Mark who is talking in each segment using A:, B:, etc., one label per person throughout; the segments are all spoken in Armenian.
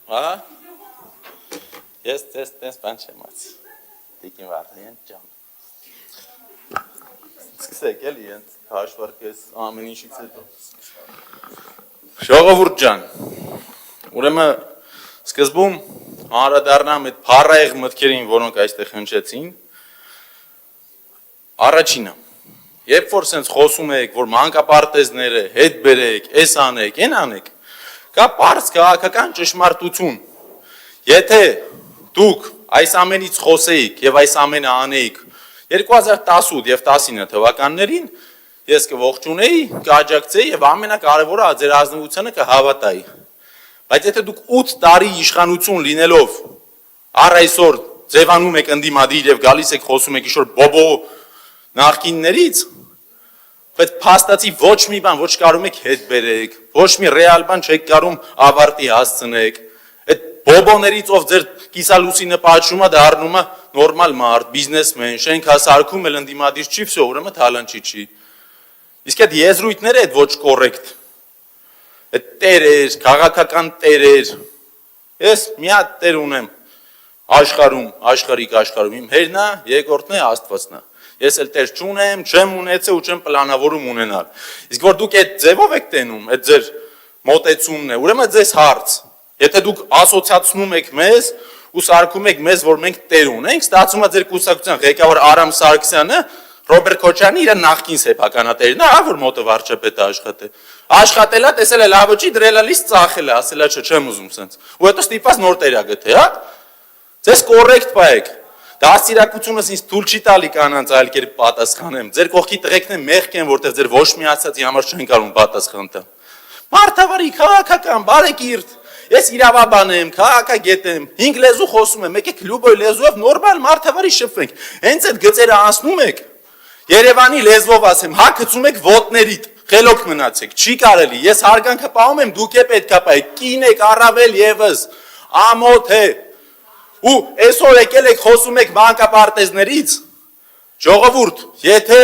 A: Հա։ Ես բան չեմ ասի։ Տիկին Վարդանյան ջան։ Սկսեք էլի ընդ հաշվարկես ամեն ինչից հետո։ Ժողովուրդ ջան։ Ուրեմն սկզբում անդրադառնամ այդ փառայեղ մտքերին, որոնք այստեղ հնչեցին։ Առաջինը, երբ որ սենց խոսում եք, որ մանկապարտեզները հետ բերեք, էս անեք, այն անեք, կա պարզ քաղաքական ճշմարտություն։ Եթե դուք այս ամենից խոսեիք եւ այս ամենը անեիք 2018 եւ 19 թվականներին, ես կողջունեի, կաջակցեի եւ ամենակարևորը ձեր ազնվությանը կհավատայի։ Բայց եթե դուք 8 տարի իշխանություն լինելով առ այսօր ձևանում եք ընդդիմադիր եւ գալիս եք խոսում եք ինչ-որ բոբո նախկիններից, բայց փաստացի ոչ մի բան ոչ կարում եք հետ բերեք, ոչ մի ռեալ բան չեք կարում ավարտի հասցնեք։ Այդ բոբոներից ով ձեր կիսալուսինը պատշումը դառնում է նորմալ մարդ, բիզնեսմեն, շենք հասարքում էլ ընդդիմադիր չի, վсё, ուրեմն թալանչի չի։ Իսկ այդ եզրույթները այդ ոչ կոռեկտ։ Այդ տերեր, քաղաքական տերեր։ Ես մի հատ տեր ունեմ աշխարհում, աշխարհիկ աշխարհում իմ հերնա, երկրորդն է Աստվածնա։ Ես էլ տեր չունեմ, չեմ ունեցել ու չեմ պլանավորում ունենալ։ Իսկ որ դուք այդ ձևով եք տենում, այդ ձեր մոտեցումն է, ուրեմն ձեզ հարց։ Եթե դուք ասոցիացնում եք մեզ ու սարքում եք մեզ, որ մենք տեր ունենք, ստացվում է ձեր կուսակցության ղեկավար Արամ Սարգսյանը, Ռոբերտ Քոչյանի իր նախկին սեփականատերն է, որ մոտը վարչապետ աշխատե։ Աշխատել է, տեսել է լավը չի, դրել է լիստ ծախել է, ասել է չեմ ուզում սենց։ Ու հետո ստիպված նոր տերա գթե, հա։ Ձեզ կոռեկտ պայեք։ Դաստիարակությունս ինձ թույլ չի տալի կանանց այլ կերպ պատասխանեմ։ Ձեր կողքի տղեկն են մեղք են, որտեղ ձեր ոչ մի ասացի համար չեն կարող պատասխան տալ։ Մարդավարի, քաղաքական, բարեկիրթ։ Ես իրավաբան եմ, քաղաքագետ եմ, 5 լեզու խոսում եմ, եկեք լյուբոյ լեզուով նորմալ մարդավարի շփվենք։ Հենց այդ գծերը անցնում եք։ Երևանի լեզվով ասեմ, հա գցում եք ոտներիդ, խելոք մնացեք, չի կարելի։ Ես հարգանքը պահում եմ, դուք է պետքա պահեք, կին եք առավել եւս, ամոթ է։ Ու այսօր եկել եք խոսում եք մանկապարտեզներից, ժողովուրդ, եթե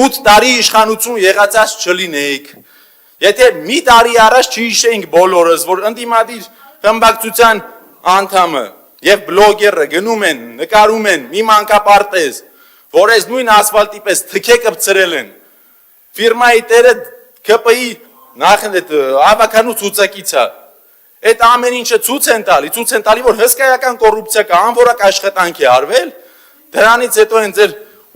A: 8 տարի իշխանություն եղածած չլինեիք, եթե մի տարի առաջ չհիշեինք բոլորս, որ ընդդիմադիր խմբակցության անդամը եւ բլոգերը գնում են, նկարում են մի մանկապարտեզ, որ այս նույն ասֆալտի պես թքեկը բցրել են, ֆիրմայի տերը ԿՊ-ի նախնդ ավականու ցուցակից է։ Այդ ամեն ինչը ցույց են տալի, որ հսկայական կոռուպցիա կա, անորակ աշխատանք է արվել, դրանից հետո են ձեր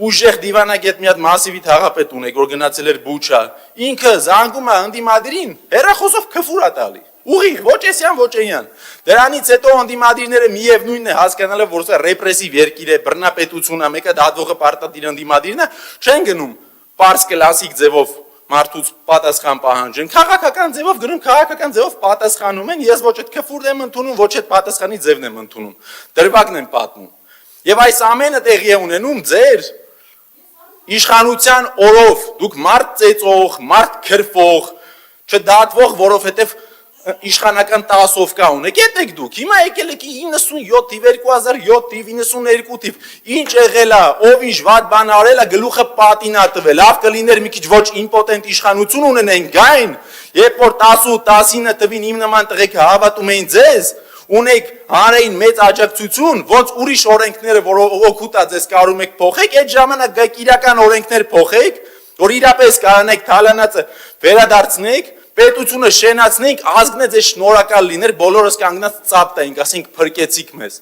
A: ուժեղ դիվանագետ մի հատ մասիվի թաղապետ ունեք, որ գնացել էր Բուչա, ինքը զանգում է ընդդիմադիրին, հեռախոսով քֆուր է տալի, ուղիղ, ոչ էսյան, ոչ էյան, դրանից հետո ընդդիմադիրները միևնույնն է հասկանալը, որ սա ռեպրեսիվ երկիր է, բռնապետություն է, մեկը դատվողը պարտադիր ընդդիմադիրն է, չեն գնում պարզ կլասիկ ձևով մարդուց պատասխան պահանջեն, քաղաքական ձևով գնում, քաղաքական ձևով պատասխանում են, ես ոչ այդ քֆուրն եմ ընդունում, ոչ այդ պատասխանի ձևն եմ ընդունում, դրվագն եմ պատմում։ Եվ այս ամենը տեղի է ունենում ձեր իշխանության օրով, դուք մարդ ծեծող, մարդ քրֆող, չդատվող, որովհետև իշխանական 10-ով կա ունեք, ետեք դուք, հիմա եկել եք 97 թիվ, 2007 թիվ, 92 թիվ, ինչ եղել է, ով ինչ վատ բան արել է, գլուխը պատին է տվել, լավ կլիներ մի քիչ ոչ իմպոտենտ իշխանություն ունենեն, գային, երբ որ 10-19 թվին իմ նման տղեկ հավատում էին ձեզ, ունեք հանրային մեծ աջակցություն, ոնց ուրիշ օրենքները, որ օգուտա ձեզ կարում եք փոխեք, այդ ժամանակ գայք իրական օրենքներ փոխեք, որ իրապես կարանեք թալանածը վերադարձնեք, պետությունը շենացնենք, ազգն է ձեզ շնորհակալ լիներ, բոլորս կանգնած ծափ տայինք, ասենք փրկեցիք մեզ։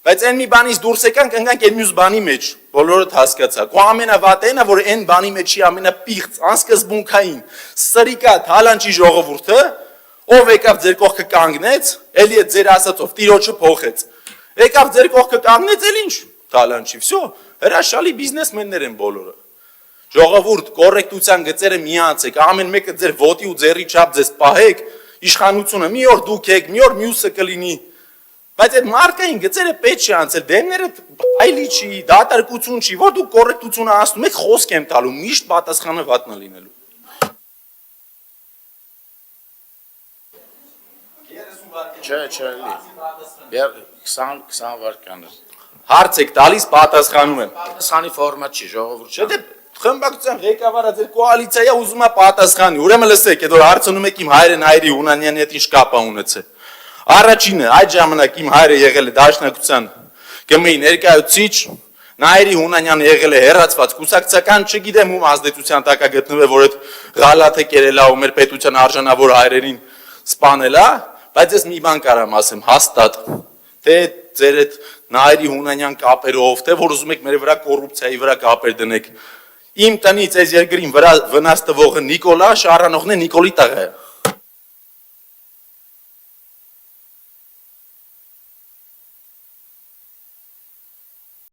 A: Բայց այն մի բանից դուրս եկանք, ընկանք այն մյուս բանի մեջ, բոլորդ հասկացաք։ Ու ամենավատենը, որ այն բանի մեջի ամենապիղծ, անսկզբունքային, սրիկա, թալանչի ժողովուրդը, ով եկավ ձեր կողքը կանգնեց, էլի է ձեր ասածով, տիրոջը փոխեց։ Եկավ ձեր կողքը կանգնեց, էլ ինչ, թալանչի, վсё, հրաշալի բիզնեսմեններ են բոլորը։ Ժողովուրդ, կոռեկտության գծերը միացեք, ամեն մեկը ձեր ոտի ու ձեռի չափ ձեզ պահեք, իշխանությունը մի օր դուք եք, մի օր մյուսը կլինի։ Բայց այդ մարդկային գծերը պետք չի անցել, դեմները այլի չի, դատարկություն չի, որ դուք կոռեկտությունը անցնում եք, խոսք եմ տալու, միշտ պատասխանը վատնա լինելու։
B: Չէ, 20 վարկաներ։
A: Հարց եք տալիս, պատասխանում եմ։
B: Պատասխանի ֆորմատ չի, ժողովուրդ չէ։
A: Խմբակցության ղեկավարը ձեր կոալիցիա ուզում է պատասխանի։ Ուրեմն լսեք, այդ որ հարցնում եք իմ հայրը Նայիրի Հունանյանի հետ ինչ կապ է ունեցել։ Առաջինը այդ ժամանակ իմ հայրը եղել է Դաշնակցության գմի ներկայացուցիչ, Նայիրի Հունանյանը եղել է հերացված կուսակցական, չգիտեմ ում ազդեցության տակ է գտնվել, որ այդ գալաթը կերելա ու մեր պետության արժանավոր հայրերին սպանելա, բայց ես մի բան կարամ ասեմ հաստատ, թե ձեր այդ Նայիրի Հունանյան կապերով, թե որ ուզում եք մեր վրա կոռուպցիայի վրա կապեր դնեք, իմ տնից այս երկրին վնաս տվողը Նիկոլա Շարրանողն է Նիկոլի տղը։